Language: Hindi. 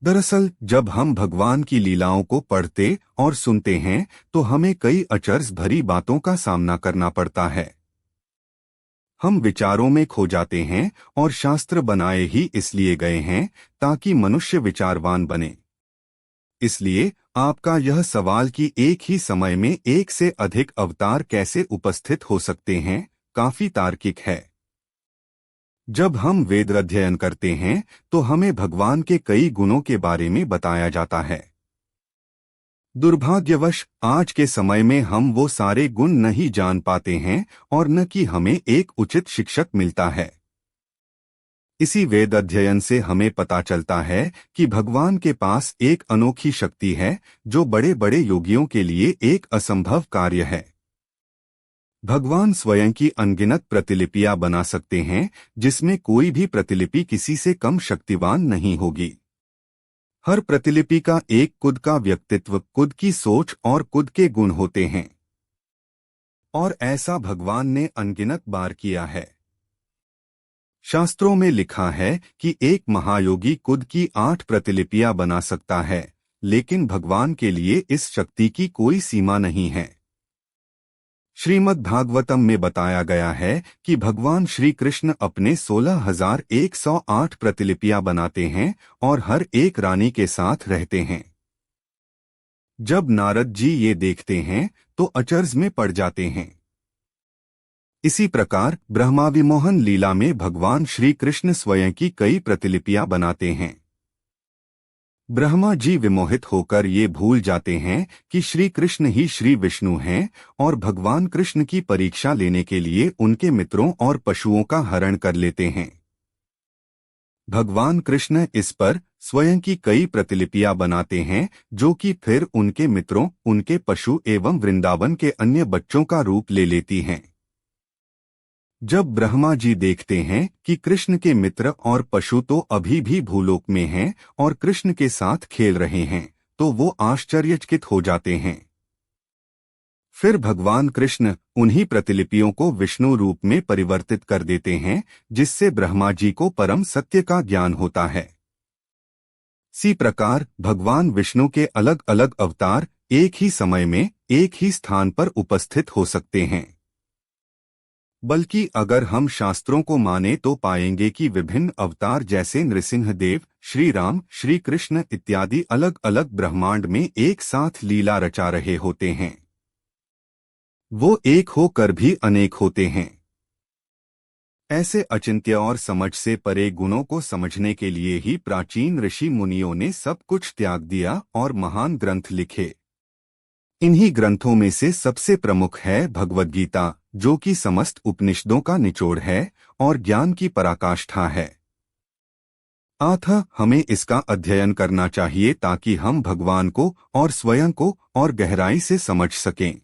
दरअसल जब हम भगवान की लीलाओं को पढ़ते और सुनते हैं तो हमें कई अचरज भरी बातों का सामना करना पड़ता है। हम विचारों में खो जाते हैं और शास्त्र बनाए ही इसलिए गए हैं ताकि मनुष्य विचारवान बने। इसलिए आपका यह सवाल कि एक ही समय में एक से अधिक अवतार कैसे उपस्थित हो सकते हैं, काफी तार्किक है। जब हम वेद अध्ययन करते हैं तो हमें भगवान के कई गुणों के बारे में बताया जाता है। दुर्भाग्यवश आज के समय में हम वो सारे गुण नहीं जान पाते हैं और न कि हमें एक उचित शिक्षक मिलता है। इसी वेद अध्ययन से हमें पता चलता है कि भगवान के पास एक अनोखी शक्ति है जो बड़े बड़े योगियों के लिए एक असंभव कार्य है। भगवान स्वयं की अनगिनत प्रतिलिपियां बना सकते हैं जिसमें कोई भी प्रतिलिपि किसी से कम शक्तिवान नहीं होगी। हर प्रतिलिपि का एक खुद का व्यक्तित्व, खुद की सोच और खुद के गुण होते हैं और ऐसा भगवान ने अनगिनत बार किया है। शास्त्रों में लिखा है कि एक महायोगी खुद की 8 प्रतिलिपियां बना सकता है, लेकिन भगवान के लिए इस शक्ति की कोई सीमा नहीं है। श्रीमद् भागवतम में बताया गया है कि भगवान श्री कृष्ण अपने 16,108 प्रतिलिपियां बनाते हैं और हर एक रानी के साथ रहते हैं। जब नारद जी ये देखते हैं तो अचरज में पड़ जाते हैं। इसी प्रकार ब्रह्माविमोहन लीला में भगवान श्री कृष्ण स्वयं की कई प्रतिलिपियां बनाते हैं। ब्रह्मा जी विमोहित होकर ये भूल जाते हैं कि श्री कृष्ण ही श्री विष्णु हैं और भगवान कृष्ण की परीक्षा लेने के लिए उनके मित्रों और पशुओं का हरण कर लेते हैं। भगवान कृष्ण इस पर स्वयं की कई प्रतिलिपियां बनाते हैं जो कि फिर उनके मित्रों, उनके पशु एवं वृंदावन के अन्य बच्चों का रूप ले लेती हैं। जब ब्रह्मा जी देखते हैं कि कृष्ण के मित्र और पशु तो अभी भी भूलोक में हैं और कृष्ण के साथ खेल रहे हैं, तो वो आश्चर्यचकित हो जाते हैं। फिर भगवान कृष्ण उन्हीं प्रतिलिपियों को विष्णु रूप में परिवर्तित कर देते हैं, जिससे ब्रह्मा जी को परम सत्य का ज्ञान होता है। इसी प्रकार भगवान विष्णु के अलग अलग अवतार एक ही समय में एक ही स्थान पर उपस्थित हो सकते हैं। बल्कि अगर हम शास्त्रों को माने तो पाएंगे कि विभिन्न अवतार जैसे नृसिंहदेव, श्री राम, श्री कृष्ण इत्यादि अलग अलग ब्रह्मांड में एक साथ लीला रचा रहे होते हैं। वो एक होकर भी अनेक होते हैं। ऐसे अचिंत्य और समझ से परे गुणों को समझने के लिए ही प्राचीन ऋषि मुनियों ने सब कुछ त्याग दिया और महान ग्रंथ लिखे। इन्हीं ग्रंथों में से सबसे प्रमुख है भगवद गीता, जो कि समस्त उपनिषदों का निचोड़ है और ज्ञान की पराकाष्ठा है। अतः हमें इसका अध्ययन करना चाहिए ताकि हम भगवान को और स्वयं को और गहराई से समझ सकें।